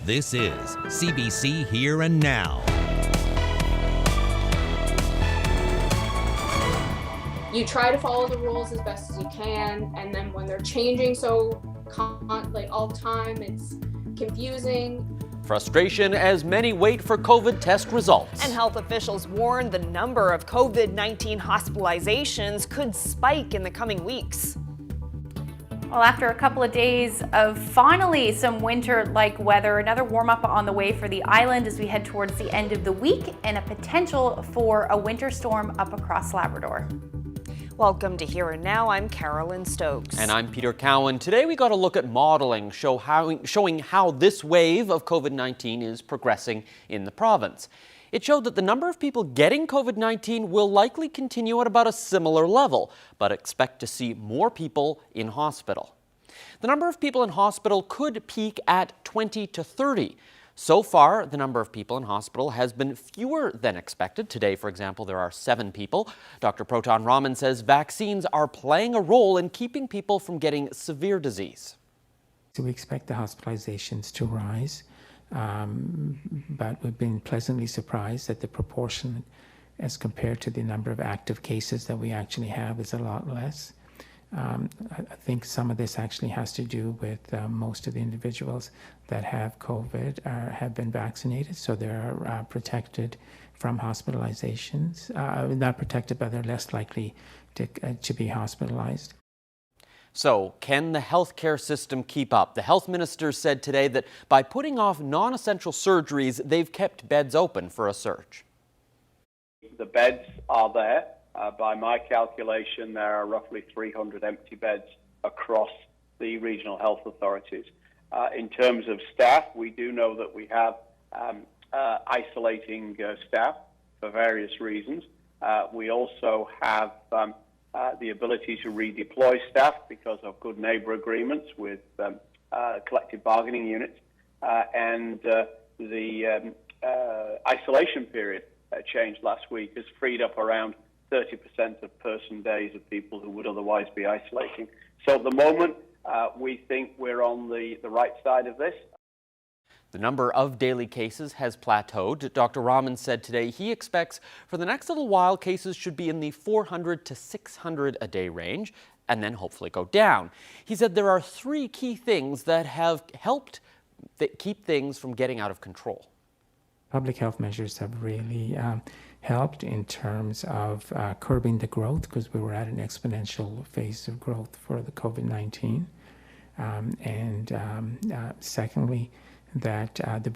This is CBC Here and Now. You try to follow the rules as best as you can, and then when they're changing so all the time, it's confusing. Frustration as many wait for COVID test results. And health officials warn the number of COVID-19 hospitalizations could spike in the coming weeks. Well, after a couple of days of finally some winter-like weather, another warm-up on the way for the island as we head towards the end of the week, and a potential for a winter storm up across Labrador. Welcome to Here and Now. I'm Carolyn Stokes. And I'm Peter Cowan. Today we got a look at modeling showing how this wave of COVID-19 is progressing in the province. It showed that the number of people getting COVID-19 will likely continue at about a similar level, but expect to see more people in hospital. The number of people in hospital could peak at 20 to 30. So far, the number of people in hospital has been fewer than expected. Today, for example, there are 7 people. Dr. Proton Raman says vaccines are playing a role in keeping people from getting severe disease. So we expect the hospitalizations to rise, but we've been pleasantly surprised that the proportion as compared to the number of active cases that we actually have is a lot less. I think some of this actually has to do with most of the individuals that have COVID have been vaccinated, so they're protected from hospitalizations. Not protected, but they're less likely to be hospitalized. So, can the healthcare system keep up? The health minister said today that by putting off non-essential surgeries, they've kept beds open for a surge. The beds are there. By my calculation, there are roughly 300 empty beds across the regional health authorities. In terms of staff, we do know that we have isolating staff for various reasons. We also have the ability to redeploy staff because of good neighbour agreements with collective bargaining units. And the isolation period changed last week has freed up around 30% of person days of people who would otherwise be isolating. So at the moment, we think we're on the right side of this. The number of daily cases has plateaued. Dr. Raman said today he expects for the next little while cases should be in the 400 to 600 a day range and then hopefully go down. He said there are 3 key things that have helped keep things from getting out of control. Public health measures have really helped in terms of curbing the growth, because we were at an exponential phase of growth for the COVID-19. Secondly, that the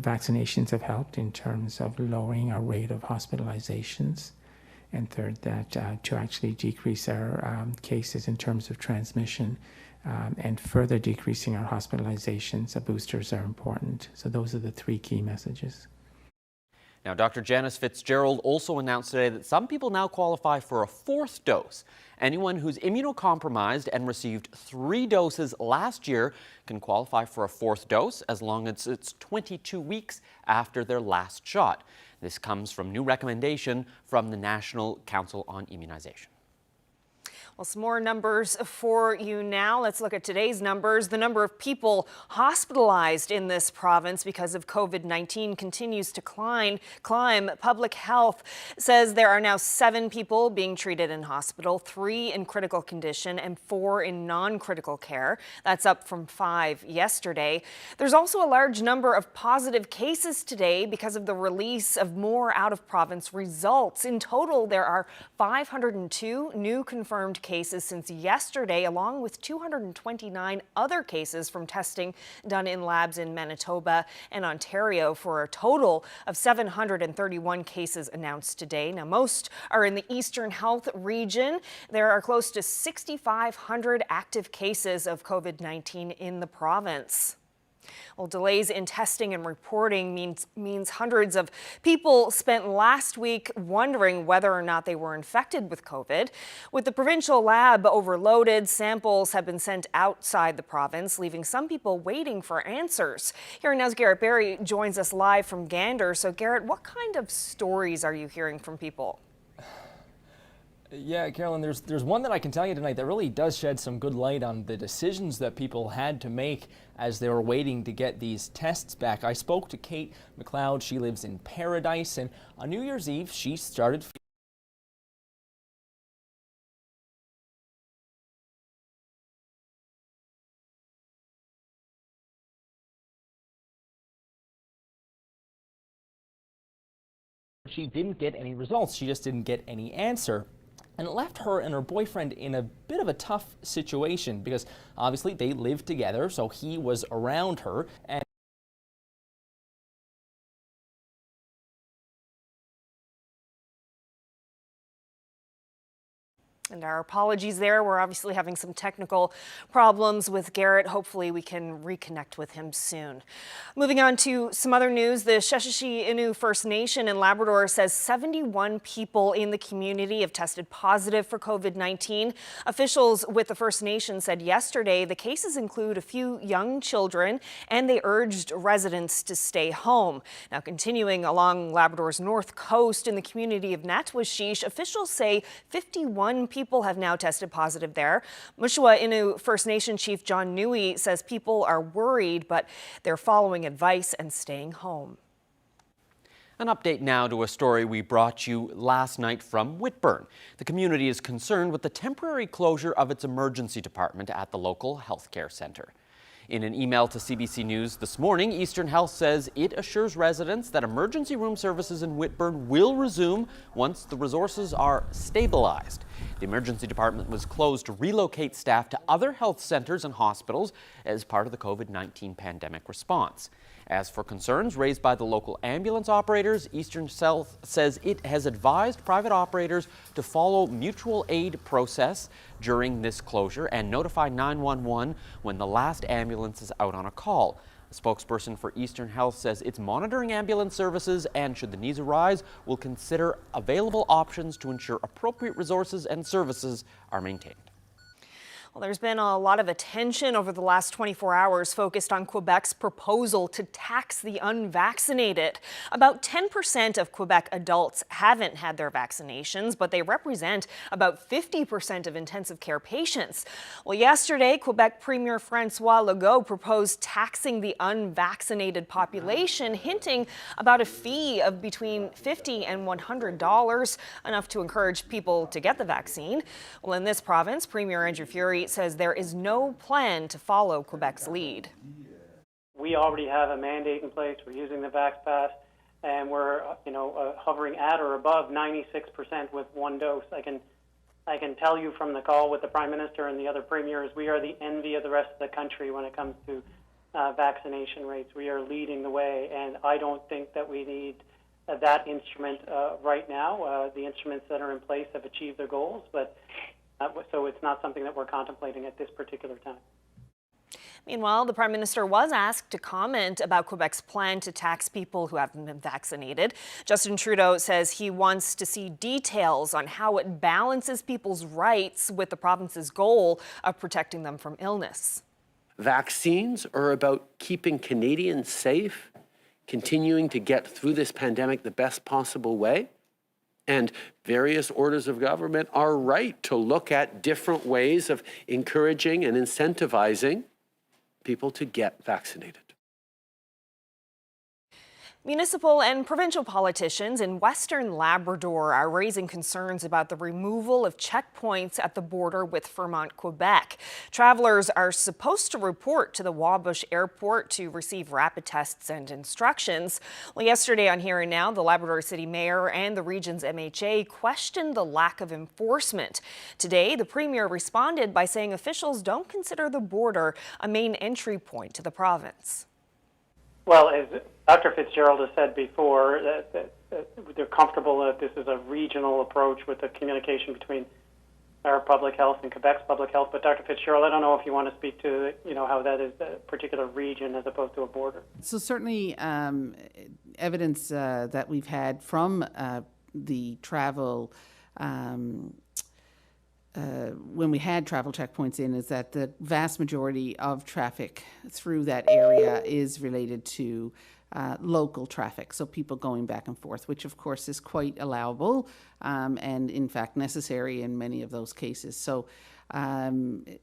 vaccinations have helped in terms of lowering our rate of hospitalizations. And third, that to actually decrease our cases in terms of transmission and further decreasing our hospitalizations, boosters are important. So those are the 3 key messages. Now, Dr. Janice Fitzgerald also announced today that some people now qualify for a 4th dose. Anyone who's immunocompromised and received 3 doses last year can qualify for a 4th dose as long as it's 22 weeks after their last shot. This comes from new recommendation from the National Council on Immunization. Well, some more numbers for you now. Let's look at today's numbers. The number of people hospitalized in this province because of COVID-19 continues to climb. Public Health says there are now 7 people being treated in hospital, 3 in critical condition and 4 in non-critical care. That's up from 5 yesterday. There's also a large number of positive cases today because of the release of more out-of-province results. In total, there are 502 new confirmed cases since yesterday, along with 229 other cases from testing done in labs in Manitoba and Ontario, for a total of 731 cases announced today. Now, most are in the Eastern Health region. There are close to 6,500 active cases of COVID-19 in the province. Well, delays in testing and reporting means hundreds of people spent last week wondering whether or not they were infected with COVID. With the provincial lab overloaded, samples have been sent outside the province, leaving some people waiting for answers. Here now's Garrett Berry joins us live from Gander. So Garrett, what kind of stories are you hearing from people? Yeah, Carolyn, there's one that I can tell you tonight that really does shed some good light on the decisions that people had to make as they were waiting to get these tests back. I spoke to Kate Mcleod. She lives in Paradise, and on New Year's Eve, she started she didn't get any results. She just didn't get any answer. And it left her and her boyfriend in a bit of a tough situation because obviously they lived together, so he was around her. And our apologies there. We're obviously having some technical problems with Garrett. Hopefully we can reconnect with him soon. Moving on to some other news, the Innu First Nation in Labrador says 71 people in the community have tested positive for COVID-19. Officials with the First Nation said yesterday the cases include a few young children, and they urged residents to stay home. Now, continuing along Labrador's north coast in the community of Natwashish, officials say 51 people have now tested positive there. Mcleod Innu First Nation Chief John Newey says people are worried, but they're following advice and staying home. An update now to a story we brought you last night from Whitburn. The community is concerned with the temporary closure of its emergency department at the local healthcare centre. In an email to CBC News this morning, Eastern Health says it assures residents that emergency room services in Whitburn will resume once the resources are stabilized. The emergency department was closed to relocate staff to other health centres and hospitals as part of the COVID-19 pandemic response. As for concerns raised by the local ambulance operators, Eastern Health says it has advised private operators to follow mutual aid process during this closure and notify 911 when the last ambulance is out on a call. A spokesperson for Eastern Health says it's monitoring ambulance services and, should the needs arise, will consider available options to ensure appropriate resources and services are maintained. Well, there's been a lot of attention over the last 24 hours focused on Quebec's proposal to tax the unvaccinated. About 10% of Quebec adults haven't had their vaccinations, but they represent about 50% of intensive care patients. Well, yesterday, Quebec Premier François Legault proposed taxing the unvaccinated population, hinting about a fee of between $50 and $100, enough to encourage people to get the vaccine. Well, in this province, Premier Andrew Furey says there is no plan to follow Quebec's lead. We already have a mandate in place. We're using the Vax Pass, and we're hovering at or above 96% with one dose. I can tell you from the call with the Prime Minister and the other premiers, we are the envy of the rest of the country when it comes to vaccination rates. We are leading the way, and I don't think that we need that instrument right now. The instruments that are in place have achieved their goals, but so it's not something that we're contemplating at this particular time. Meanwhile, the Prime Minister was asked to comment about Quebec's plan to tax people who haven't been vaccinated. Justin Trudeau says he wants to see details on how it balances people's rights with the province's goal of protecting them from illness. Vaccines are about keeping Canadians safe, continuing to get through this pandemic the best possible way. And various orders of government are right to look at different ways of encouraging and incentivizing people to get vaccinated. Municipal and provincial politicians in Western Labrador are raising concerns about the removal of checkpoints at the border with Vermont, Quebec. Travelers are supposed to report to the Wabush Airport to receive rapid tests and instructions. Well, yesterday on Here and Now, the Labrador City Mayor and the region's MHA questioned the lack of enforcement. Today, the Premier responded by saying officials don't consider the border a main entry point to the province. Well, as Dr. Fitzgerald has said before, that they're comfortable that this is a regional approach with the communication between our public health and Quebec's public health. But Dr. Fitzgerald, I don't know if you want to speak to, how that is a particular region as opposed to a border. So certainly evidence that we've had from the travel when we had travel checkpoints in is that the vast majority of traffic through that area is related to local traffic, so people going back and forth, which of course is quite allowable and in fact necessary in many of those cases. So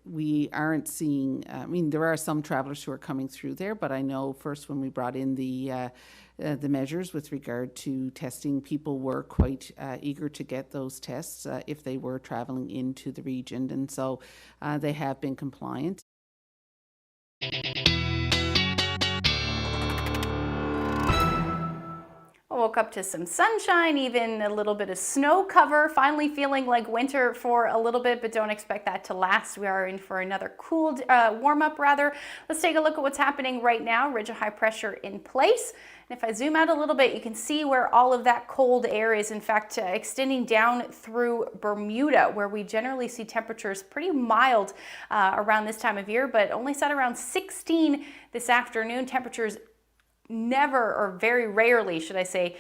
we aren't seeing, I mean, there are some travelers who are coming through there, but I know first when we brought in the measures with regard to testing, people were quite eager to get those tests if they were traveling into the region, and so they have been compliant. I woke up to some sunshine, even a little bit of snow cover, finally feeling like winter for a little bit, but don't expect that to last. We are in for another cool warm up rather. Let's take a look at what's happening right now. Ridge of high pressure in place. And if I zoom out a little bit, you can see where all of that cold air is, in fact, extending down through Bermuda, where we generally see temperatures pretty mild around this time of year, but only set around 16 this afternoon. Temperatures never, or very rarely, should I say,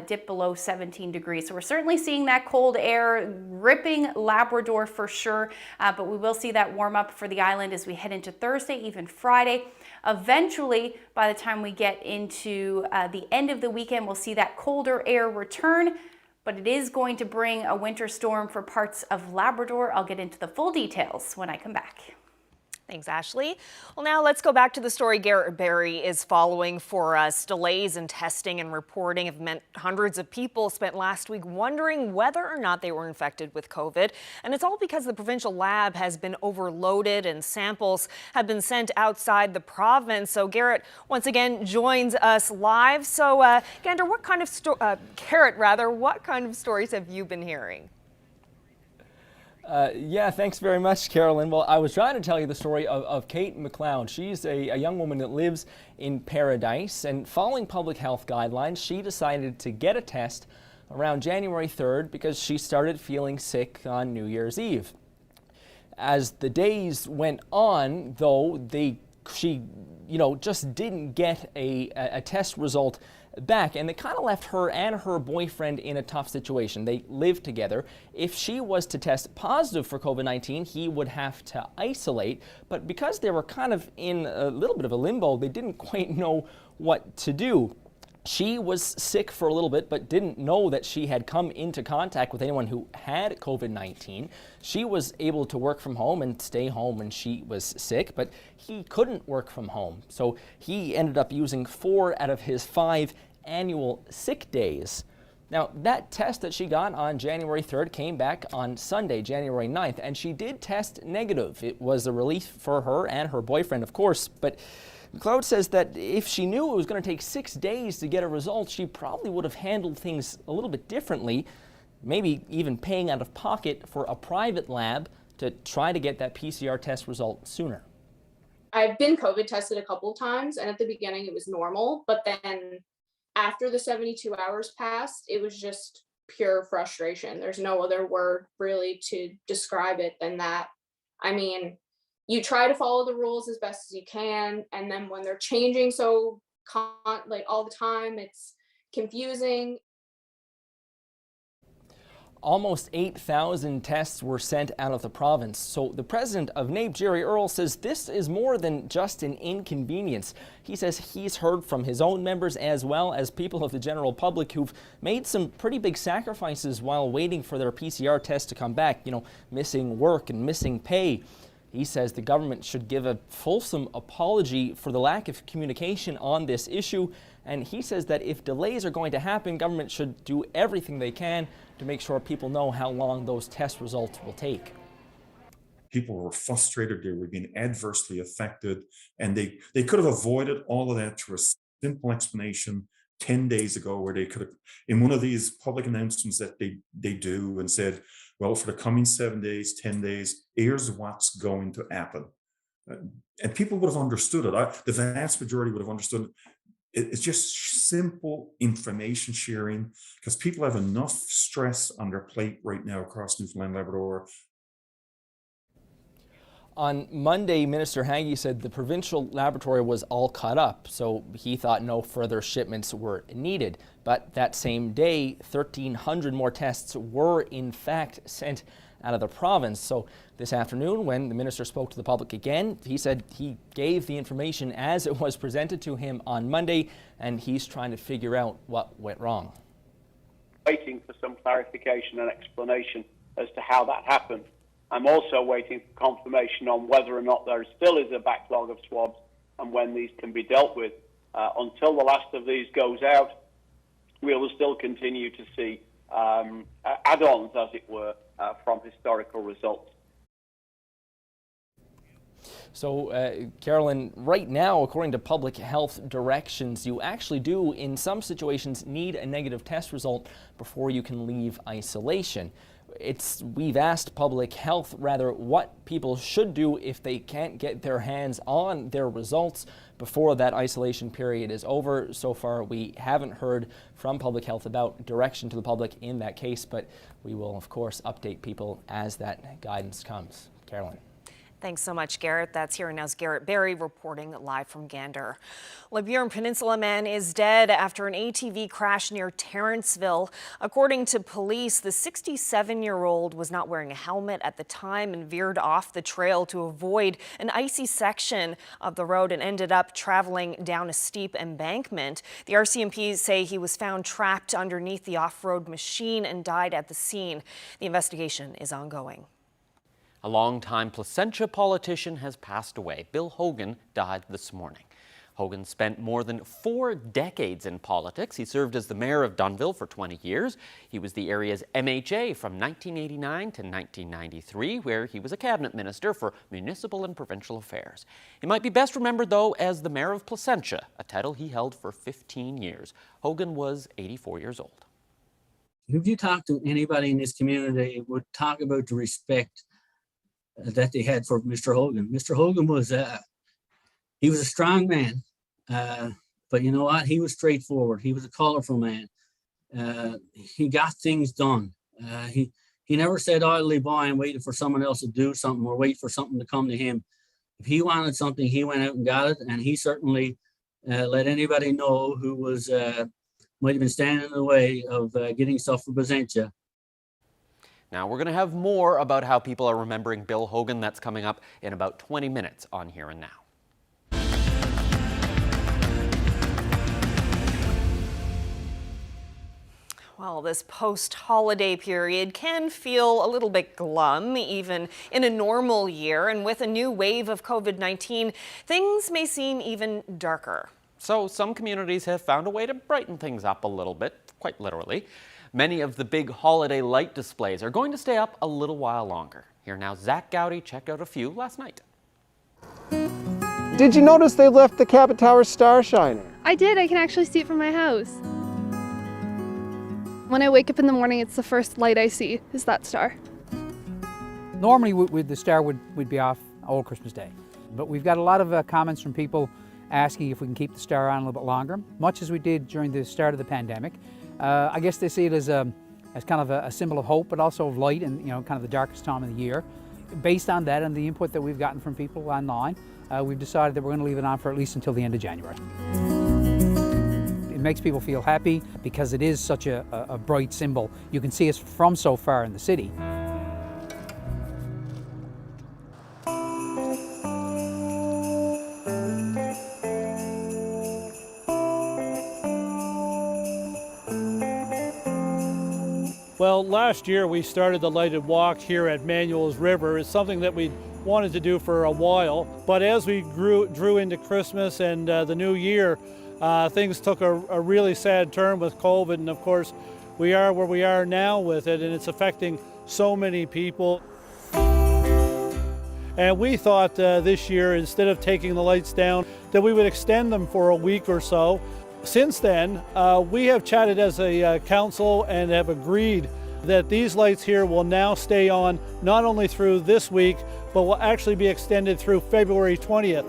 dip below 17 degrees. So we're certainly seeing that cold air ripping Labrador for sure, but we will see that warm up for the island as we head into Thursday, even Friday. Eventually, by the time we get into the end of the weekend, we'll see that colder air return, but it is going to bring a winter storm for parts of Labrador. I'll get into the full details when I come back. Thanks, Ashley. Well, now let's go back to the story Garrett Barry is following for us. Delays in testing and reporting have meant hundreds of people spent last week wondering whether or not they were infected with COVID. And it's all because the provincial lab has been overloaded and samples have been sent outside the province. So Garrett once again joins us live. So Gander, what kind of what kind of stories have you been hearing? Yeah, thanks very much, Carolyn. Well, I was trying to tell you the story of Kate Mcleod. She's a young woman that lives in Paradise, and following public health guidelines, she decided to get a test around January 3rd because she started feeling sick on New Year's Eve. As the days went on, though, she just didn't get a test result back, and it kind of left her and her boyfriend in a tough situation. They live together. If she was to test positive for COVID-19, he would have to isolate, but because they were kind of in a little bit of a limbo, they didn't quite know what to do. She was sick for a little bit, but didn't know that she had come into contact with anyone who had COVID-19. She was able to work from home and stay home when she was sick, but he couldn't work from home. So he ended up using 4 out of his 5 annual sick days. Now, that test that she got on January 3rd came back on Sunday, January 9th, and she did test negative. It was a relief for her and her boyfriend, of course, but Mcleod says that if she knew it was going to take 6 days to get a result, she probably would have handled things a little bit differently, maybe even paying out of pocket for a private lab to try to get that PCR test result sooner. I've been COVID tested a couple of times, and at the beginning it was normal, but then after the 72 hours passed, it was just pure frustration. There's no other word really to describe it than that. I mean, you try to follow the rules as best as you can, and then when they're changing so all the time, it's confusing. Almost 8,000 tests were sent out of the province. So the president of NABE, Jerry Earle, says this is more than just an inconvenience. He says he's heard from his own members as well as people of the general public who've made some pretty big sacrifices while waiting for their PCR test to come back, missing work and missing pay. He says the government should give a fulsome apology for the lack of communication on this issue. And he says that if delays are going to happen, government should do everything they can to make sure people know how long those test results will take. People were frustrated, they were being adversely affected, and they could have avoided all of that through a simple explanation 10 days ago, where they could have, in one of these public announcements that they do, and said, well, for the coming 7 days, 10 days, here's what's going to happen. And people would have understood it. The vast majority would have understood it. It's just simple information sharing, because people have enough stress on their plate right now across Newfoundland and Labrador. On Monday, Minister Haggie said the provincial laboratory was all cut up, so he thought no further shipments were needed. But that same day, 1,300 more tests were in fact sent out of the province. So this afternoon, when the minister spoke to the public again, he said he gave the information as it was presented to him on Monday, and he's trying to figure out what went wrong. Waiting for some clarification and explanation as to how that happened. I'm also waiting for confirmation on whether or not there still is a backlog of swabs and when these can be dealt with. Until the last of these goes out, we will still continue to see add-ons, as it were, from historical results. So, Carolyn, right now, according to public health directions, you actually do, in some situations, need a negative test result before you can leave isolation. We've asked public health, rather, what people should do if they can't get their hands on their results before that isolation period is over. So far, we haven't heard from public health about direction to the public in that case, but we will, of course, update people as that guidance comes. Carolyn. Thanks so much, Garrett. That's Here and Now's Garrett Berry reporting live from Gander. Burin Peninsula man is dead after an ATV crash near Terrenceville. According to police, the 67-year-old was not wearing a helmet at the time and veered off the trail to avoid an icy section of the road and ended up traveling down a steep embankment. The RCMP say he was found trapped underneath the off-road machine and died at the scene. The investigation is ongoing. A longtime Placentia politician has passed away. Bill Hogan died this morning. Hogan spent more than 4 decades in politics. He served as the mayor of Dunnville for 20 years. He was the area's MHA from 1989 to 1993, where he was a cabinet minister for municipal and provincial affairs. He might be best remembered, though, as the mayor of Placentia, a title he held for 15 years. Hogan was 84 years old. If you talk to anybody in this community, would talk about the respect that they had for Mr. Hogan. Mr. Hogan was he was a strong man, but you know what? He was straightforward. He was a colorful man. He got things done. He never sat idly by and waited for someone else to do something or wait for something to come to him. If he wanted something, he went out and got it, and he certainly let anybody know who was might have been standing in the way of getting stuff for Placentia. Now, we're going to have more about how people are remembering Bill Hogan. That's coming up in about 20 minutes on Here and Now. Well, this post-holiday period can feel a little bit glum, even in a normal year. And with a new wave of COVID-19, things may seem even darker. So some communities have found a way to brighten things up a little bit, quite literally. Many of the big holiday light displays are going to stay up a little while longer. Here now, Zach Gowdy checked out a few last night. Did you notice they left the Cabot Tower star shining? I did. I can actually see it from my house. When I wake up in the morning, it's the first light I see is that star. Normally the star would be off all Christmas Day, but we've got a lot of comments from people asking if we can keep the star on a little bit longer, much as we did during the start of the pandemic. I guess they see it as kind of a symbol of hope, but also of light, and kind of the darkest time of the year. Based on that and the input that we've gotten from people online, we've decided that we're going to leave it on for at least until the end of January. It makes people feel happy because it is such a bright symbol. You can see us from so far in the city. Well, last year we started the lighted walk here at Manuel's River. It's something that we wanted to do for a while, but as we drew into Christmas and the new year, things took a really sad turn with COVID, and of course we are where we are now with it, and it's affecting so many people. And we thought this year, instead of taking the lights down, that we would extend them for a week or so. Since then, we have chatted as a council and have agreed that these lights here will now stay on not only through this week, but will actually be extended through February 20th.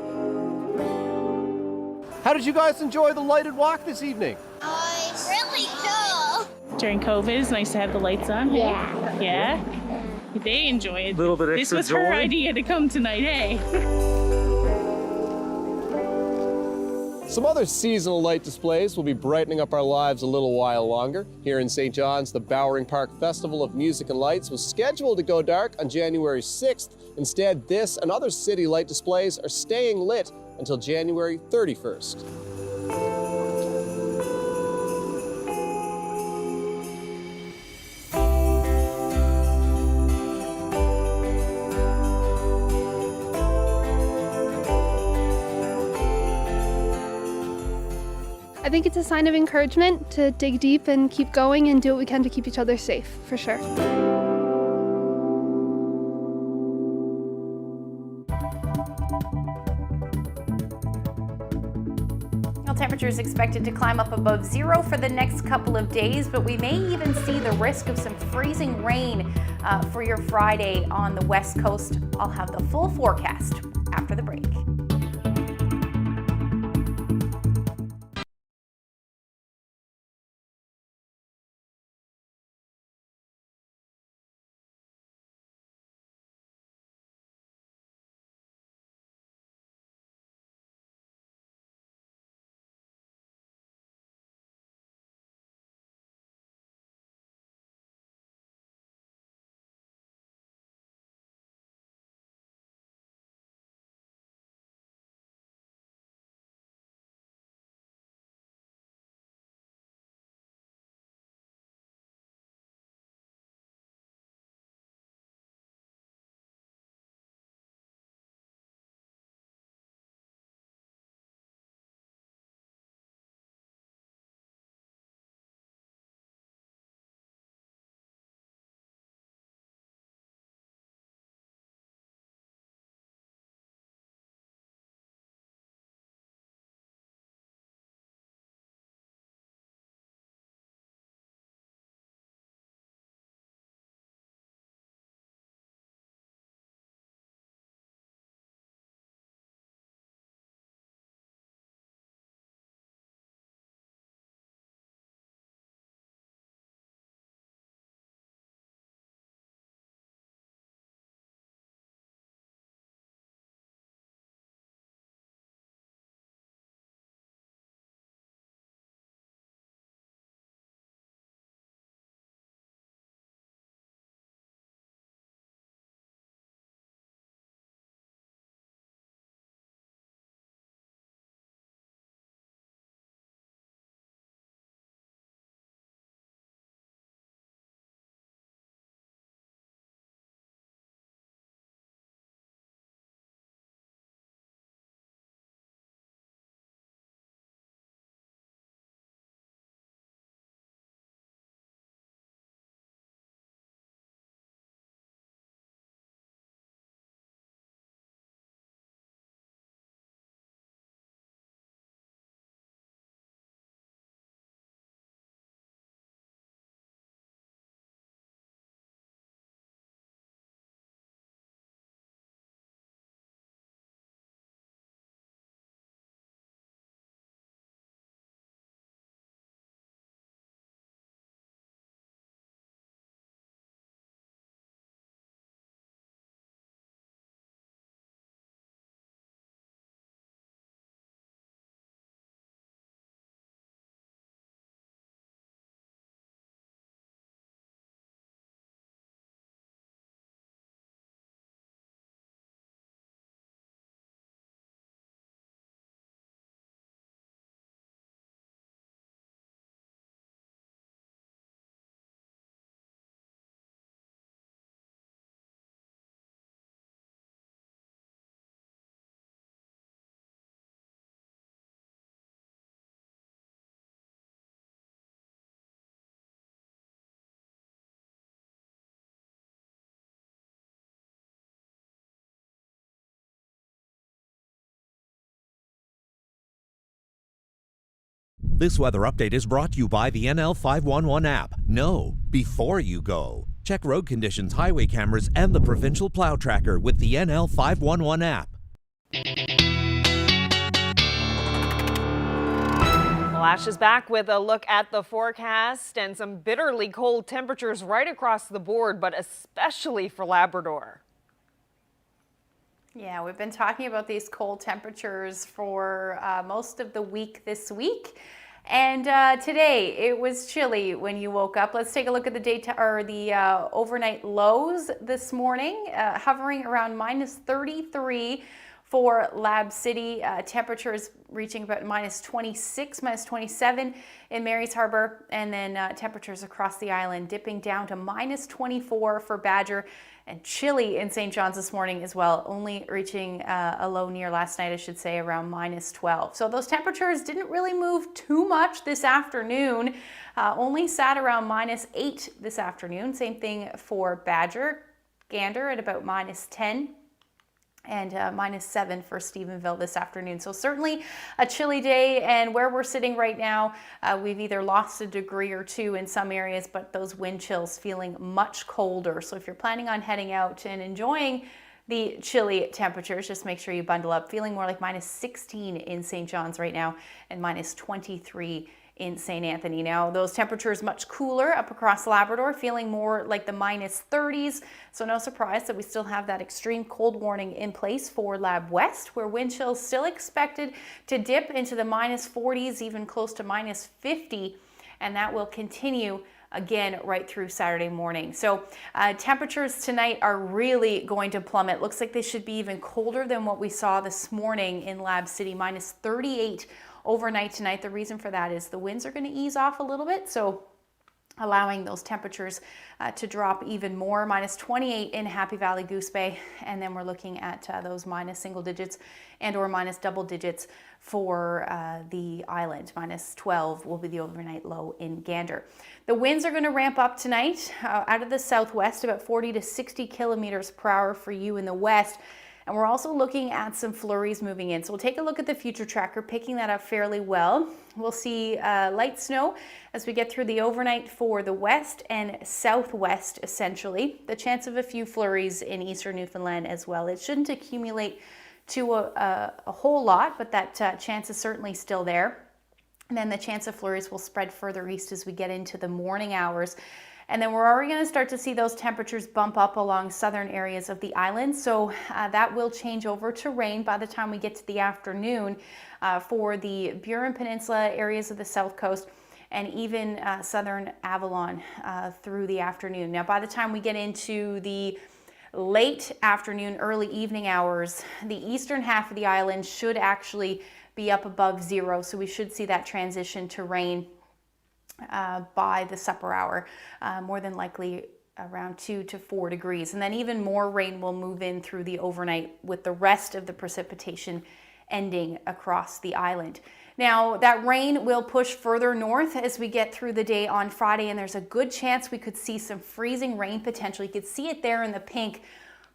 How did you guys enjoy the lighted walk this evening? Oh, it's really cool. During COVID, it's nice to have the lights on. Yeah. Yeah? they enjoyed. Little bit This extra was her joy. idea to come tonight, hey? Some other seasonal light displays will be brightening up our lives a little while longer. Here in St. John's, the Bowering Park Festival of Music and Lights was scheduled to go dark on January 6th. Instead, this and other city light displays are staying lit until January 31st. I think it's a sign of encouragement to dig deep and keep going and do what we can to keep each other safe, for sure. Temperature is expected to climb up above zero for the next couple of days, but we may even see the risk of some freezing rain for your Friday on the West Coast. I'll have the full forecast after the break. This weather update is brought to you by the NL 511 app. Know before you go. Check road conditions, highway cameras, and the provincial plow tracker with the NL 511 app. Well, Ash is back with a look at the forecast and some bitterly cold temperatures right across the board, but especially for Labrador. Yeah, we've been talking about these cold temperatures for most of the week this week. And today it was chilly when you woke up. Let's take a look at the overnight lows this morning, hovering around -33 for Lab City. Temperatures reaching about -26, -27 in Mary's Harbour, and then temperatures across the island dipping down to -24 for Badger, and chilly in St. John's this morning as well, only reaching a low near last night, I should say, around -12. So those temperatures didn't really move too much this afternoon, only sat around -8 this afternoon. Same thing for Badger, Gander at about -10. And -7 for Stephenville this afternoon. So certainly a chilly day, and where we're sitting right now, we've either lost a degree or two in some areas, but those wind chills feeling much colder. So if you're planning on heading out and enjoying the chilly temperatures, just make sure you bundle up. Feeling more like -16 in St. John's right now and -23 in St. Anthony. Now, those temperatures much cooler up across Labrador, feeling more like the -30s. So no surprise that we still have that extreme cold warning in place for Lab West, where wind chills still expected to dip into the -40s, even close to -50, and that will continue again right through Saturday morning. So temperatures tonight are really going to plummet. Looks like they should be even colder than what we saw this morning in Lab City, -38 overnight tonight. The reason for that is the winds are going to ease off a little bit, so allowing those temperatures to drop even more. -28 in Happy Valley, Goose Bay, and then we're looking at those minus single digits and or minus double digits for the island. -12 will be the overnight low in Gander. The winds are going to ramp up tonight out of the southwest, about 40 to 60 kilometers per hour for you in the west. And we're also looking at some flurries moving in. So we'll take a look at the future tracker, picking that up fairly well. We'll see light snow as we get through the overnight for the west and southwest, essentially. The chance of a few flurries in eastern Newfoundland as well. It shouldn't accumulate to a whole lot, but that chance is certainly still there. And then the chance of flurries will spread further east as we get into the morning hours. And then we're already going to start to see those temperatures bump up along southern areas of the island. So that will change over to rain by the time we get to the afternoon for the Burin Peninsula, areas of the south coast, and even southern Avalon through the afternoon. Now, by the time we get into the late afternoon, early evening hours, the eastern half of the island should actually be up above zero. So we should see that transition to rain by the supper hour, more than likely around 2 to 4 degrees. And then even more rain will move in through the overnight, with the rest of the precipitation ending across the island. Now, that rain will push further north as we get through the day on Friday, and there's a good chance we could see some freezing rain potential. You could see it there in the pink,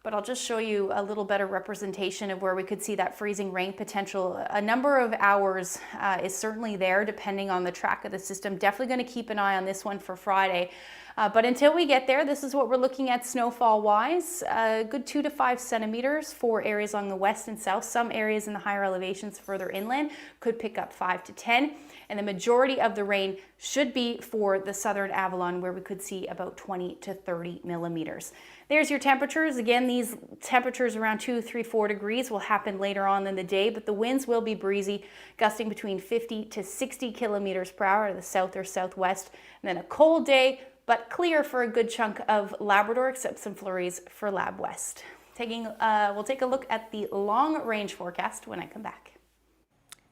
but I'll just show you a little better representation of where we could see that freezing rain potential. A number of hours is certainly there, depending on the track of the system. Definitely going to keep an eye on this one for Friday. But until we get there, this is what we're looking at snowfall-wise. A good 2 to 5 centimeters for areas along the west and south. Some areas in the higher elevations further inland could pick up 5 to 10. And the majority of the rain should be for the southern Avalon, where we could see about 20 to 30 millimeters. There's your temperatures. Again, these temperatures around 2, 3, 4 degrees will happen later on in the day, but the winds will be breezy, gusting between 50 to 60 kilometers per hour to the south or southwest. And then a cold day, but clear for a good chunk of Labrador, except some flurries for Lab West. We'll take a look at the long range forecast when I come back.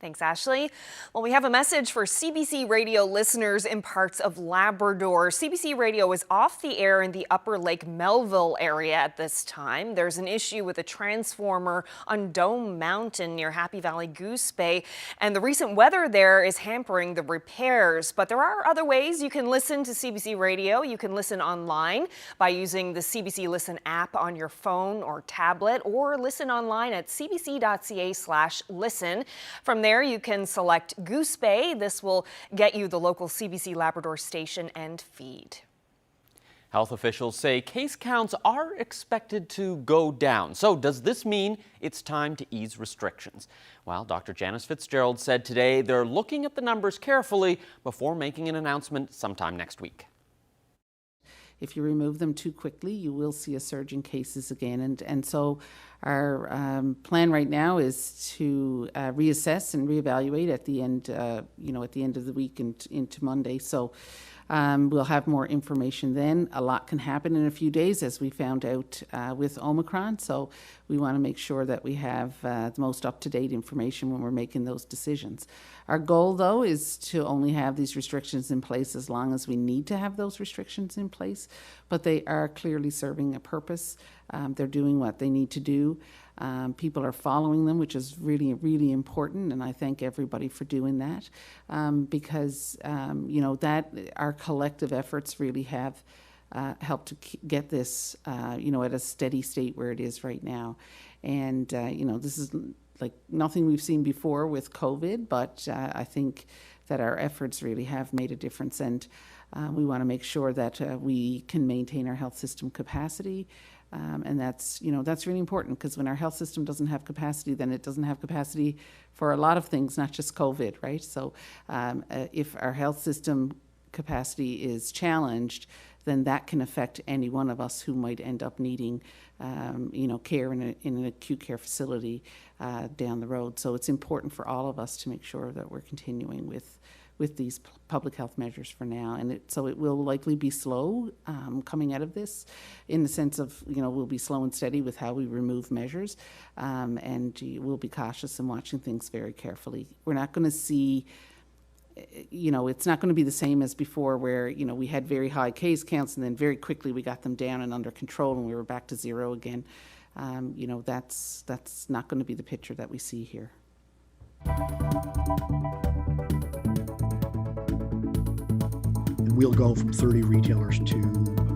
Thanks, Ashley. Well, we have a message for CBC Radio listeners in parts of Labrador. CBC Radio is off the air in the Upper Lake Melville area at this time. There's an issue with a transformer on Dome Mountain near Happy Valley, Goose Bay, and the recent weather there is hampering the repairs. But there are other ways you can listen to CBC Radio. You can listen online by using the CBC Listen app on your phone or tablet, or listen online at cbc.ca/listen. From there, you can select Goose Bay. This will get you the local CBC Labrador station and feed. Health officials say case counts are expected to go down. So does this mean it's time to ease restrictions? Well, Dr. Janice Fitzgerald said today they're looking at the numbers carefully before making an announcement sometime next week. If you remove them too quickly, you will see a surge in cases again. And so our plan right now is to reassess and reevaluate at the end, at the end of the week and into Monday. So we'll have more information then. A lot can happen in a few days, as we found out with Omicron. So we want to make sure that we have the most up-to-date information when we're making those decisions. Our goal, though, is to only have these restrictions in place as long as we need to have those restrictions in place. But they are clearly serving a purpose. They're doing what they need to do. People are following them, which is really, really important, and I thank everybody for doing that because, that our collective efforts really have helped to get this, at a steady state where it is right now. And, this is like nothing we've seen before with COVID, but I think that our efforts really have made a difference, and we want to make sure that we can maintain our health system capacity. And that's really important, because when our health system doesn't have capacity, then it doesn't have capacity for a lot of things, not just COVID, right? So if our health system capacity is challenged, then that can affect any one of us who might end up needing, care in an acute care facility down the road. So it's important for all of us to make sure that we're continuing with these public health measures for now. And so it will likely be slow coming out of this, in the sense of, we'll be slow and steady with how we remove measures, and we'll be cautious and watching things very carefully. We're not going to see, it's not going to be the same as before, where, we had very high case counts and then very quickly we got them down and under control and we were back to zero again. That's not going to be the picture that we see here. And we'll go from 30 retailers to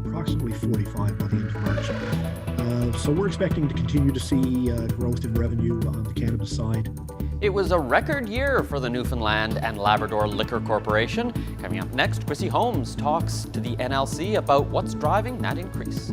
approximately 45 by the end of March. So we're expecting to continue to see growth in revenue on the cannabis side. It was a record year for the Newfoundland and Labrador Liquor Corporation. Coming up next, Chrissy Holmes talks to the NLC about what's driving that increase.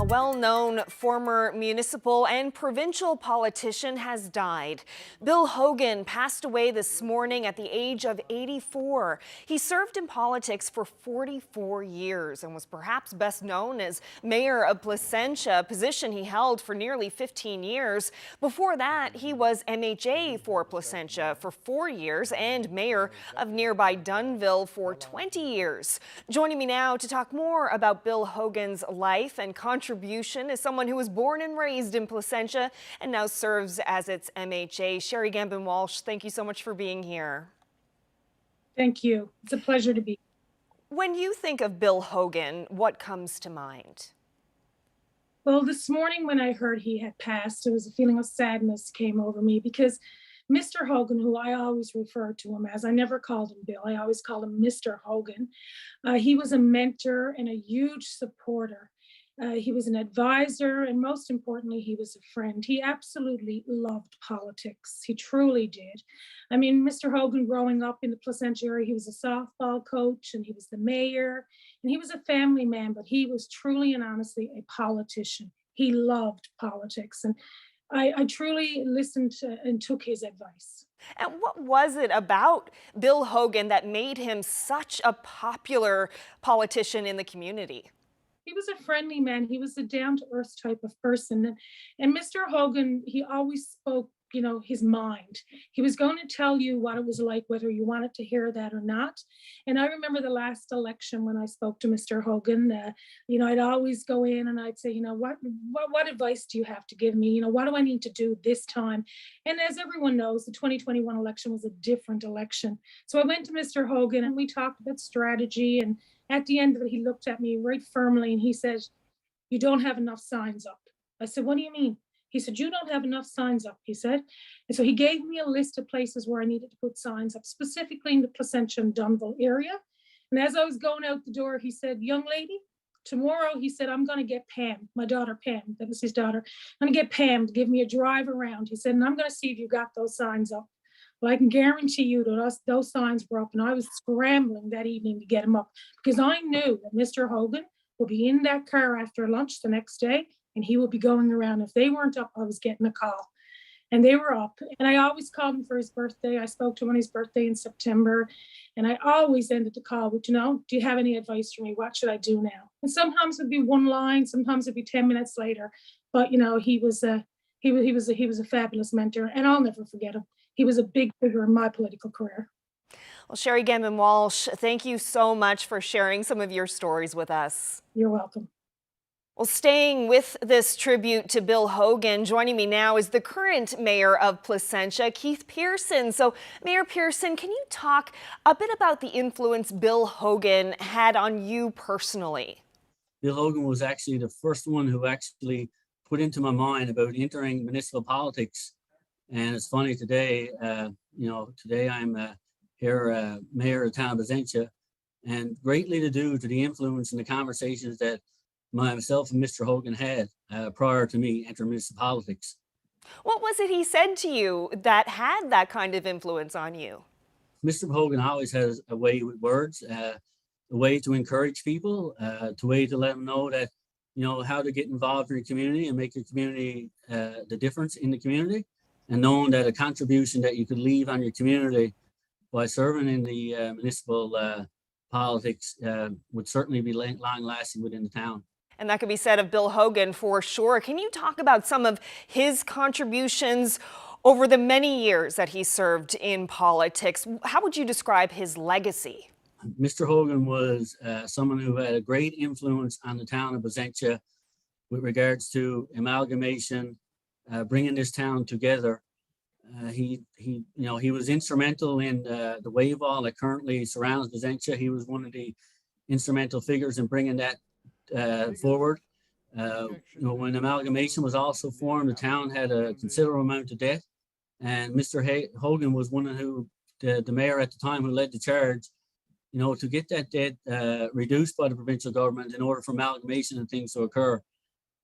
well-known former municipal and provincial politician has died. Bill Hogan passed away this morning at the age of 84. He served in politics for 44 years and was perhaps best known as mayor of Placentia, a position he held for nearly 15 years. Before that, he was MHA for Placentia for 4 years and mayor of nearby Dunnville for 20 years. Joining me now to talk more about Bill Hogan's life and contribution is someone who was born and raised in Placentia and now serves as its MHA. Sherry Gambin-Walsh, thank you so much for being here. Thank you. It's a pleasure to be. When you think of Bill Hogan, what comes to mind? Well, this morning when I heard he had passed, there was a feeling of sadness came over me because Mr. Hogan, who I always refer to him as, I never called him Bill, I always called him Mr. Hogan. He was a mentor and a huge supporter. He was an advisor, and most importantly, he was a friend. He absolutely loved politics. He truly did. I mean, Mr. Hogan, growing up in the Placentia area, he was a softball coach and he was the mayor and he was a family man, but he was truly and honestly a politician. He loved politics, and I truly listened to and took his advice. And what was it about Bill Hogan that made him such a popular politician in the community? He was a friendly man. He was a down-to-earth type of person. And Mr. Hogan, he always spoke, you know, his mind. He was going to tell you what it was like, whether you wanted to hear that or not. And I remember the last election when I spoke to Mr. Hogan, you know, I'd always go in and I'd say, you know, what advice do you have to give me? You know, what do I need to do this time? And as everyone knows, the 2021 election was a different election. So I went to Mr. Hogan and we talked about strategy, and at the end of it, he looked at me right firmly and he said, "You don't have enough signs up." I said, "What do you mean?" He said, "You don't have enough signs up," he said. And so he gave me a list of places where I needed to put signs up, specifically in the Placentia and Dunnville area. And as I was going out the door, he said, "Young lady, tomorrow," he said, "I'm going to get Pam, my daughter Pam," that was his daughter. "I'm going to get Pam to give me a drive around." He said, "And I'm going to see if you got those signs up." Well, I can guarantee you that those signs were up, and I was scrambling that evening to get them up because I knew that Mr. Hogan will be in that car after lunch the next day, and he will be going around. If they weren't up, I was getting a call. And they were up. And I always called him for his birthday. I spoke to him on his birthday in September. And I always ended the call with, you know, "Do you have any advice for me? What should I do now?" And sometimes it'd be one line, sometimes it'd be 10 minutes later. But, you know, he was a fabulous mentor, and I'll never forget him. He was a big figure in my political career. Well, Sherry Gambin-Walsh, thank you so much for sharing some of your stories with us. You're welcome. Well, staying with this tribute to Bill Hogan, joining me now is the current mayor of Placentia, Keith Pearson. So, Mayor Pearson, can you talk a bit about the influence Bill Hogan had on you personally? Bill Hogan was actually the first one who actually put into my mind about entering municipal politics. And it's funny today, you know, today I'm here mayor of the town of Placentia, and greatly to do to the influence and the conversations that myself and Mr. Hogan had prior to me entering municipal politics. What was it he said to you that had that kind of influence on you? Mr. Hogan always has a way with words, a way to encourage people, a way to let them know that, you know, how to get involved in your community and make your community the difference in the community, and knowing that a contribution that you could leave on your community by serving in the municipal politics would certainly be long-lasting within the town. And that could be said of Bill Hogan for sure. Can you talk about some of his contributions over the many years that he served in politics? How would you describe his legacy? Mr. Hogan was someone who had a great influence on the town of Placentia with regards to amalgamation, bringing this town together. He was instrumental in the wave wall that currently surrounds Placentia. He was one of the instrumental figures in bringing that forward. When amalgamation was also formed, the town had a considerable amount of debt, and Mr. Hogan was one of the mayor at the time who led the charge, you know, to get that debt reduced by the provincial government in order for amalgamation and things to occur.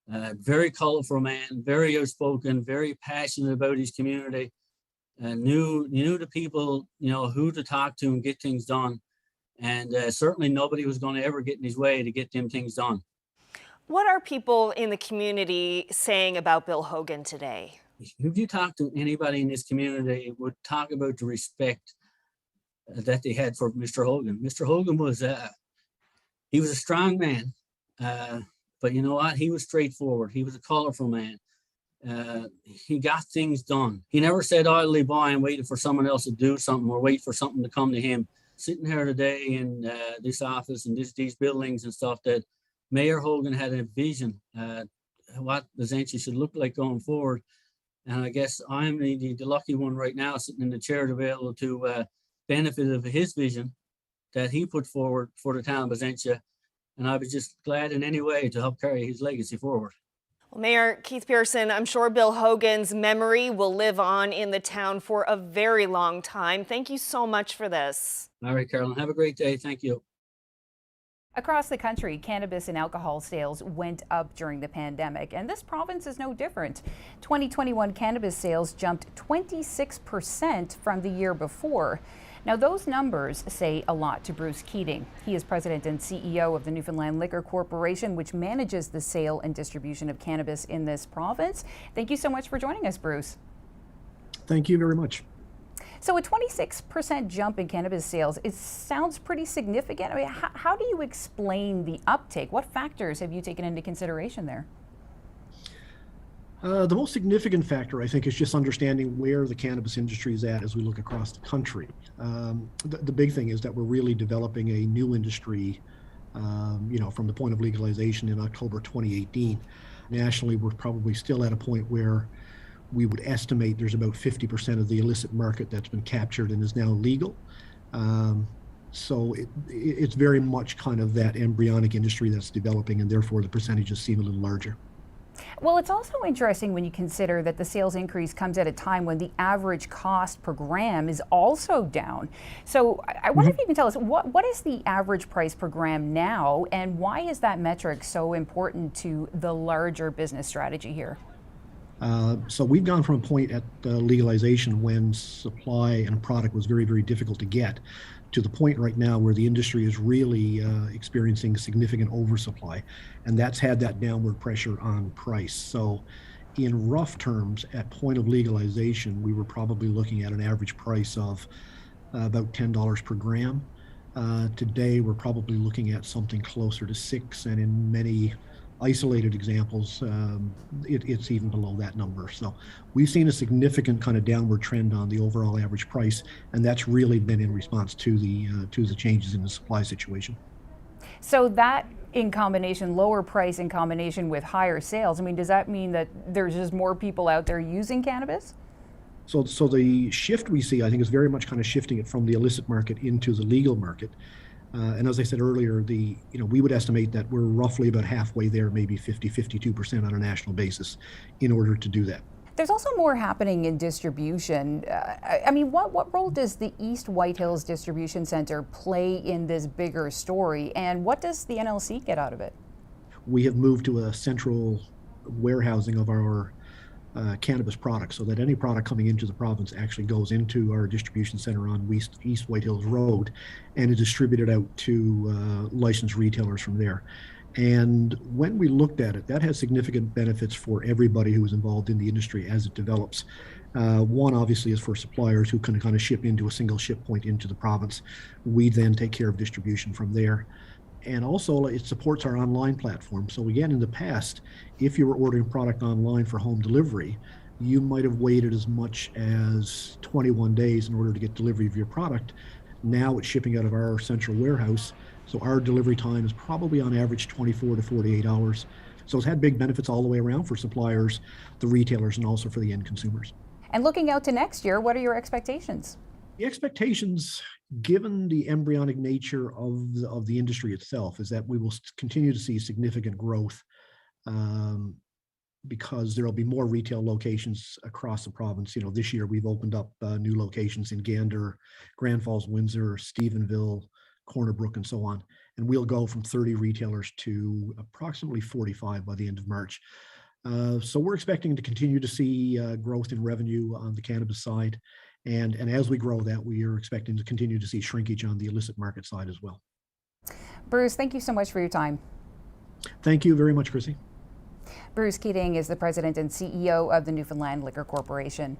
Very colorful man, very outspoken, very passionate about his community, knew the people, you know, who to talk to and get things done. And certainly nobody was going to ever get in his way to get them things done. What are people in the community saying about Bill Hogan today? If you talk to anybody in this community, it would talk about the respect that they had for Mr. Hogan. Mr. Hogan was he was a strong man, but you know what? He was straightforward. He was a colorful man. He got things done. He never sat idly by and waited for someone else to do something or wait for something to come to him. Sitting here today in this office and these buildings and stuff, that Mayor Hogan had a vision what Placentia should look like going forward. And I guess I'm the lucky one right now, sitting in the chair, to be able to benefit of his vision that he put forward for the town of Placentia. And I was just glad in any way to help carry his legacy forward. Well, Mayor Keith Pearson, I'm sure Bill Hogan's memory will live on in the town for a very long time. Thank you so much for this. All right, Carolyn, have a great day. Thank you. Across the country, cannabis and alcohol sales went up during the pandemic, and this province is no different. 2021 cannabis sales jumped 26% from the year before. Now, those numbers say a lot to Bruce Keating. He is president and CEO of the Newfoundland Liquor Corporation, which manages the sale and distribution of cannabis in this province. Thank you so much for joining us, Bruce. Thank you very much. So a 26% jump in cannabis sales, it sounds pretty significant. I mean, how do you explain the uptake? What factors have you taken into consideration there? The most significant factor, I think, is just understanding where the cannabis industry is at as we look across the country. The big thing is that we're really developing a new industry, from the point of legalization in October 2018. Nationally, we're probably still at a point where we would estimate there's about 50% of the illicit market that's been captured and is now legal. So it's very much kind of that embryonic industry that's developing, and therefore the percentages seem a little larger. Well, it's also interesting when you consider that the sales increase comes at a time when the average cost per gram is also down. So I wonder if you can tell us, what is the average price per gram now, and why is that metric so important to the larger business strategy here? So we've gone from a point at legalization when supply and product was very, very difficult to get, to the point right now where the industry is really experiencing significant oversupply, and that's had that downward pressure on price. So in rough terms, at point of legalization, we were probably looking at an average price of about $10 per gram. Today, we're probably looking at something closer to $6, and in many isolated examples, it's even below that number. So we've seen a significant kind of downward trend on the overall average price, and that's really been in response to the changes in the supply situation. So that, in combination, lower price in combination with higher sales, I mean, does that mean that there's just more people out there using cannabis? So the shift we see, I think, is very much kind of shifting it from the illicit market into the legal market. And as I said earlier, we would estimate that we're roughly about halfway there, maybe 52% on a national basis, in order to do that. There's also more happening in distribution. I mean, what role does the East White Hills Distribution Center play in this bigger story, and what does the NLC get out of it? We have moved to a central warehousing of our cannabis products, so that any product coming into the province actually goes into our distribution center on East White Hills Road and is distributed out to licensed retailers from there. And when we looked at it, that has significant benefits for everybody who is involved in the industry as it develops. One, obviously, is for suppliers who can kind of ship into a single ship point into the province. We then take care of distribution from there. And also, it supports our online platform. So again, in the past, if you were ordering product online for home delivery, you might have waited as much as 21 days in order to get delivery of your product. Now it's shipping out of our central warehouse. So our delivery time is probably on average 24 to 48 hours. So it's had big benefits all the way around for suppliers, the retailers, and also for the end consumers. And looking out to next year, what are your expectations? The expectations, given the embryonic nature of the industry itself, is that we will continue to see significant growth because there will be more retail locations across the province. This year we've opened up new locations in Gander, Grand Falls, Windsor, Stephenville, Corner Brook, and so on. And we'll go from 30 retailers to approximately 45 by the end of March. So we're expecting to continue to see growth in revenue on the cannabis side. And as we grow that, we are expecting to continue to see shrinkage on the illicit market side as well. Bruce, thank you so much for your time. Thank you very much, Chrissy. Bruce Keating is the president and CEO of the Newfoundland Liquor Corporation.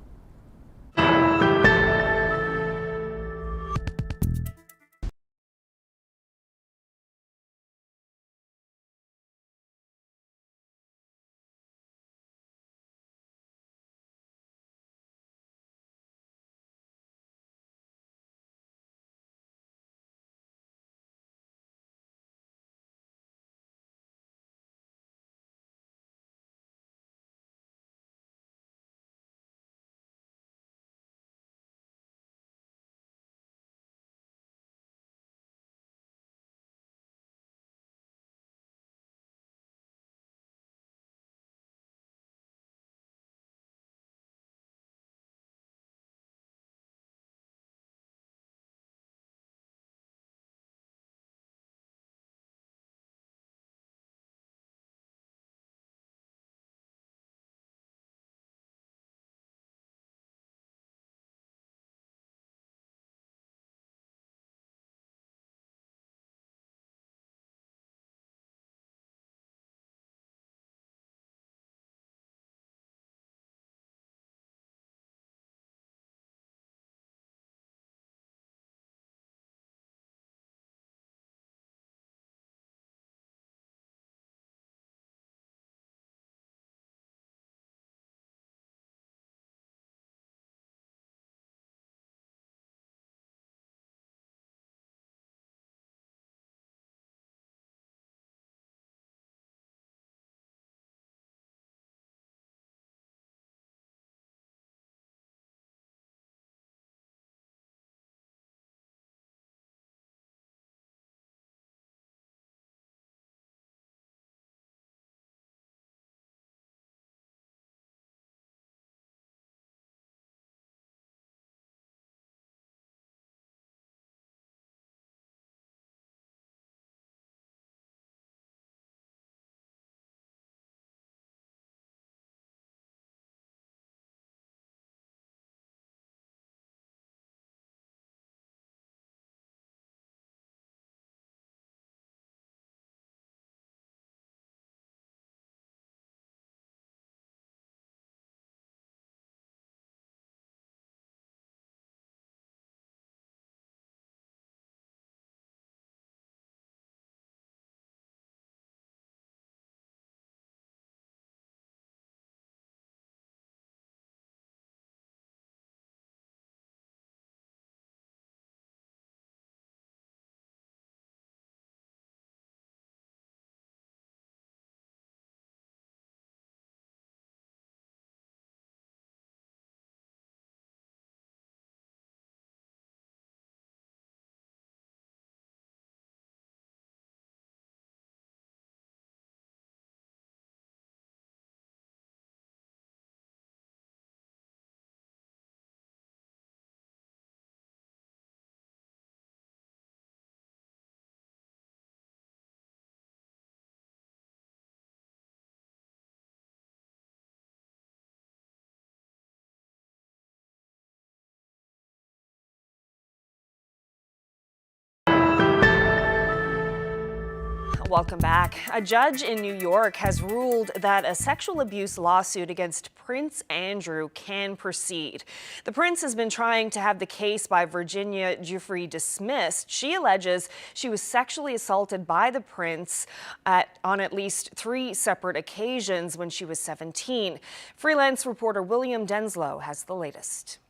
Welcome back. A judge in New York has ruled that a sexual abuse lawsuit against Prince Andrew can proceed. The prince has been trying to have the case by Virginia Giuffre dismissed. She alleges she was sexually assaulted by the prince on at least 3 separate occasions when she was 17. Freelance reporter William Denslow has the latest.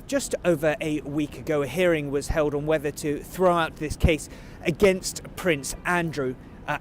Just over a week ago, a hearing was held on whether to throw out this case against Prince Andrew.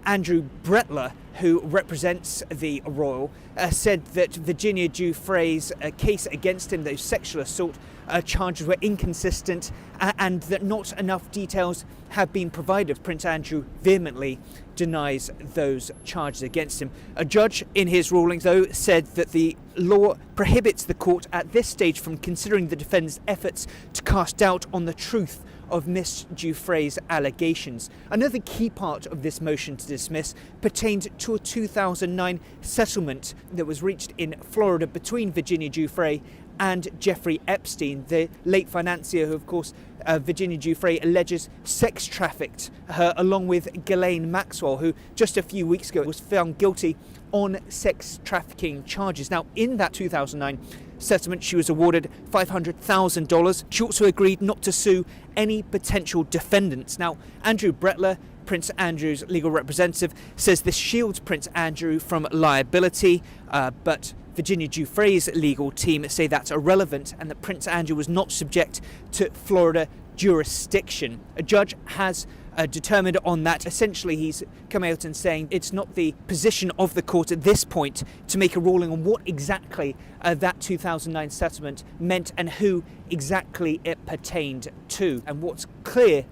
Andrew Brettler, who represents the royal, said that Virginia Giuffre's case against him, those sexual assault charges, were inconsistent and that not enough details have been provided. Prince Andrew vehemently denies those charges against him. A judge in his ruling, though, said that the law prohibits the court at this stage from considering the defendant's efforts to cast doubt on the truth of Ms. Giuffre's allegations. Another key part of this motion to dismiss pertained to a 2009 settlement that was reached in Florida between Virginia Giuffre and Jeffrey Epstein, the late financier who, of course, Virginia Giuffre alleges sex trafficked her along with Ghislaine Maxwell, who just a few weeks ago was found guilty on sex trafficking charges. Now, in that 2009 settlement, she was awarded $500,000. She also agreed not to sue any potential defendants. Now, Andrew Brettler, Prince Andrew's legal representative, says this shields Prince Andrew from liability, but Virginia Giuffre's legal team say that's irrelevant and that Prince Andrew was not subject to Florida jurisdiction. A judge has determined on that. Essentially, he's come out and saying it's not the position of the court at this point to make a ruling on what exactly that 2009 settlement meant and who exactly it pertained to. And what's clear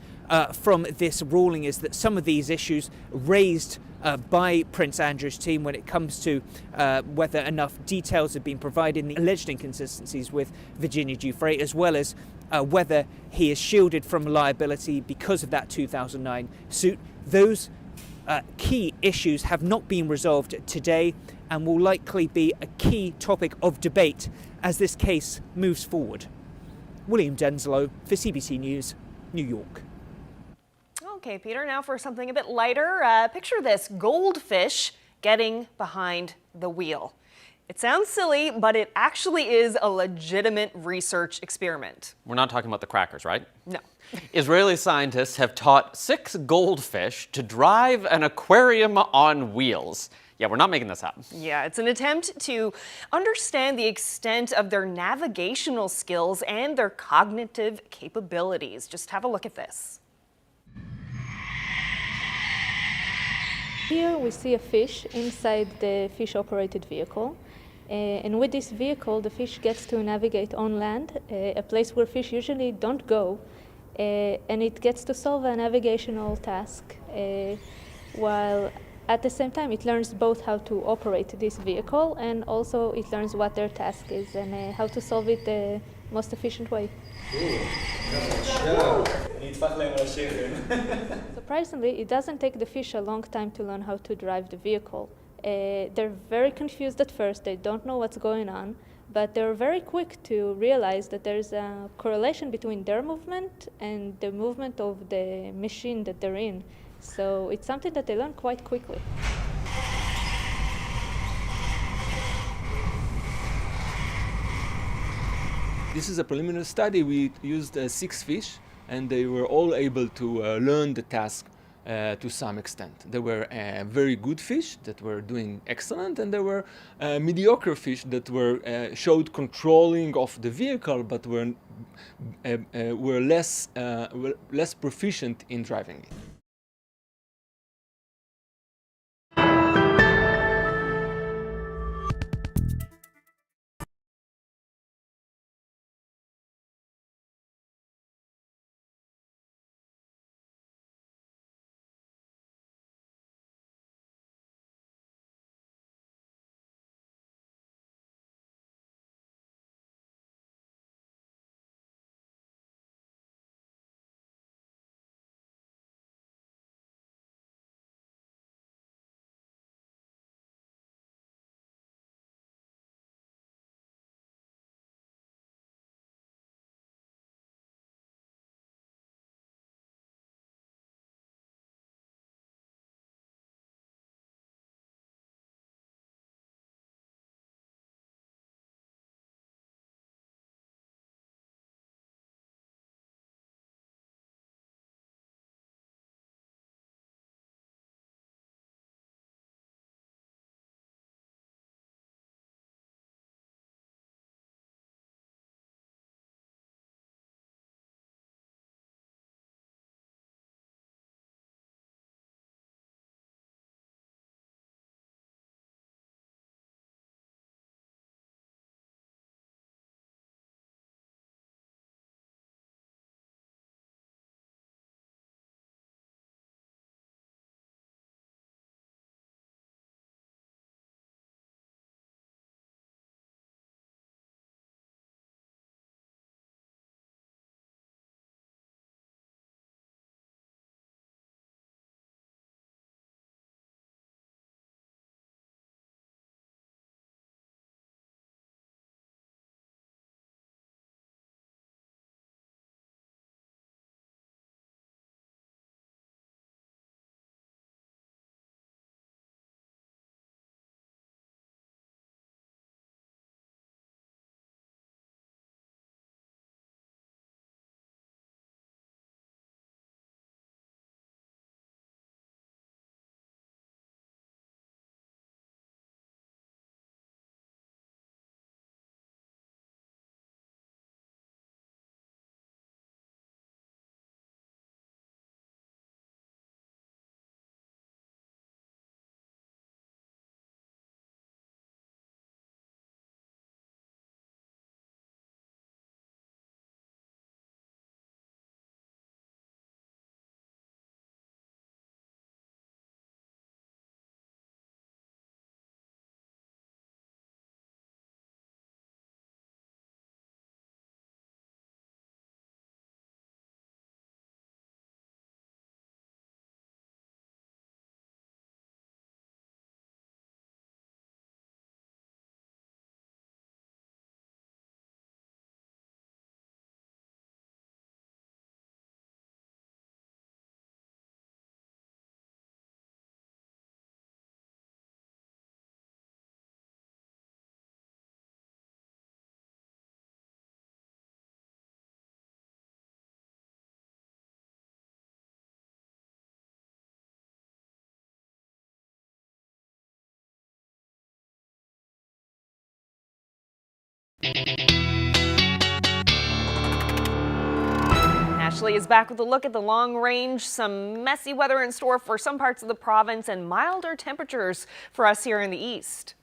from this ruling is that some of these issues raised by Prince Andrew's team when it comes to whether enough details have been provided in the alleged inconsistencies with Virginia Giuffre, as well as whether he is shielded from liability because of that 2009 suit. Those key issues have not been resolved today and will likely be a key topic of debate as this case moves forward. William Denslow for CBC News, New York. Okay, Peter, now for something a bit lighter. Picture this goldfish getting behind the wheel. It sounds silly, but it actually is a legitimate research experiment. We're not talking about the crackers, right? No. Israeli scientists have taught 6 goldfish to drive an aquarium on wheels. Yeah, we're not making this up. Yeah, it's an attempt to understand the extent of their navigational skills and their cognitive capabilities. Just have a look at this. Here we see a fish inside the fish-operated vehicle. And with this vehicle, the fish gets to navigate on land, a place where fish usually don't go, and it gets to solve a navigational task, while at the same time it learns both how to operate this vehicle and also it learns what their task is and how to solve it the most efficient way. Surprisingly, it doesn't take the fish a long time to learn how to drive the vehicle. They're very confused at first, they don't know what's going on, but they're very quick to realize that there's a correlation between their movement and the movement of the machine that they're in. So it's something that they learn quite quickly. This is a preliminary study. We used 6 fish and they were all able to learn the task to some extent. There were very good fish that were doing excellent, and there were mediocre fish that were showed controlling of the vehicle, but were less proficient in driving it. Ashley is back with a look at the long range. Some messy weather in store for some parts of the province and milder temperatures for us here in the east.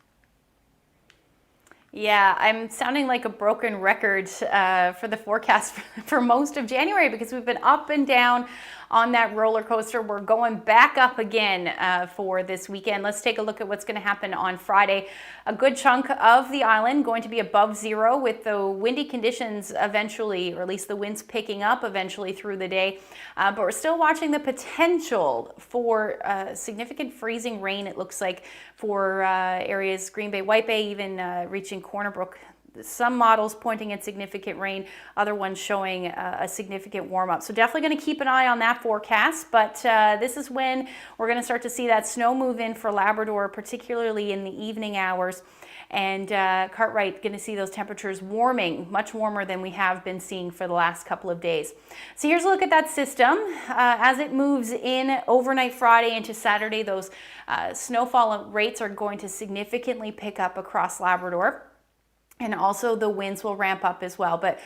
Yeah, I'm sounding like a broken record for the forecast for most of January because we've been up and down on that roller coaster. We're going back up again for this weekend. Let's take a look at what's going to happen on Friday. A good chunk of the island going to be above zero with the windy conditions eventually, or at least the winds picking up eventually through the day. But we're still watching the potential for significant freezing rain, it looks like, for areas Green Bay, White Bay, even reaching Corner Brook. Some models pointing at significant rain, other ones showing a significant warm up. So definitely going to keep an eye on that forecast, but this is when we're going to start to see that snow move in for Labrador, particularly in the evening hours. And Cartwright going to see those temperatures warming, much warmer than we have been seeing for the last couple of days. So here's a look at that system. As it moves in overnight Friday into Saturday, those snowfall rates are going to significantly pick up across Labrador. And also the winds will ramp up as well. But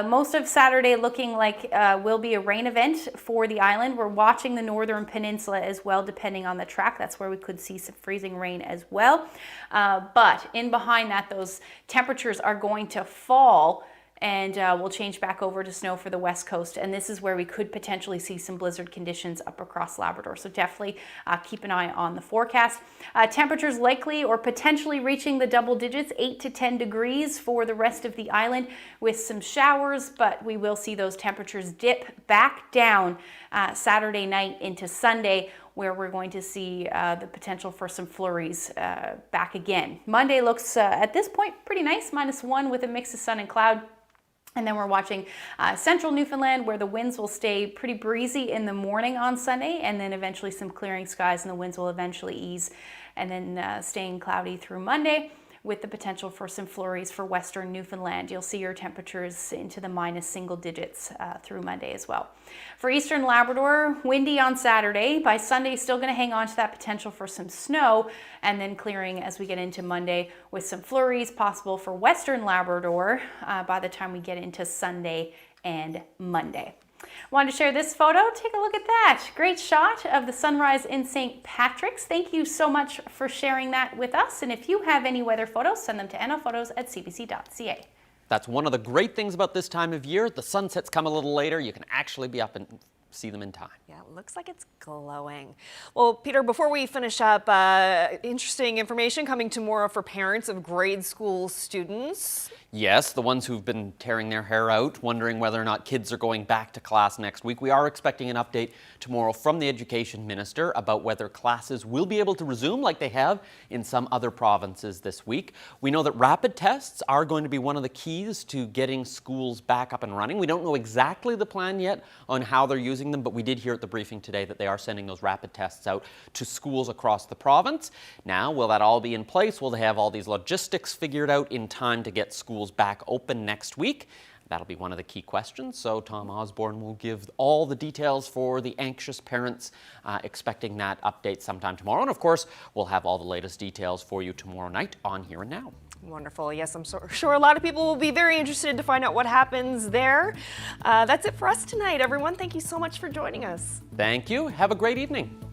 most of Saturday looking like will be a rain event for the island. We're watching the northern peninsula as well, depending on the track. That's where we could see some freezing rain as well. But in behind that, those temperatures are going to fall, and we'll change back over to snow for the west coast. And this is where we could potentially see some blizzard conditions up across Labrador. So definitely keep an eye on the forecast. Temperatures likely or potentially reaching the double digits, 8 to 10 degrees for the rest of the island with some showers, but we will see those temperatures dip back down Saturday night into Sunday, where we're going to see the potential for some flurries back again. Monday looks at this point pretty nice, -1 with a mix of sun and cloud. And then we're watching central Newfoundland, where the winds will stay pretty breezy in the morning on Sunday, and then eventually some clearing skies, and the winds will eventually ease, and then staying cloudy through Monday, with the potential for some flurries for western Newfoundland. You'll see your temperatures into the minus single digits through Monday as well. For eastern Labrador, windy on Saturday. By Sunday, still going to hang on to that potential for some snow, and then clearing as we get into Monday with some flurries possible for western Labrador by the time we get into Sunday and Monday. Wanted to share this photo. Take a look at that. Great shot of the sunrise in St. Patrick's. Thank you so much for sharing that with us. And if you have any weather photos, send them to nlphotos@cbc.ca. That's one of the great things about this time of year. The sunsets come a little later. You can actually be up and see them in time. Yeah, it looks like it's glowing. Well, Peter, before we finish up, interesting information coming tomorrow for parents of grade school students. Yes, the ones who've been tearing their hair out, wondering whether or not kids are going back to class next week. We are expecting an update tomorrow from the Education Minister about whether classes will be able to resume like they have in some other provinces this week. We know that rapid tests are going to be one of the keys to getting schools back up and running. We don't know exactly the plan yet on how they're using them, but we did hear at the briefing today that they are sending those rapid tests out to schools across the province. Now, will that all be in place? Will they have all these logistics figured out in time to get schools back open next week? That'll be one of the key questions. So Tom Osborne will give all the details for the anxious parents expecting that update sometime tomorrow. And of course, we'll have all the latest details for you tomorrow night on Here and Now. Wonderful. Yes, I'm sure a lot of people will be very interested to find out what happens there. That's it for us tonight, everyone. Thank you so much for joining us. Thank you. Have a great evening.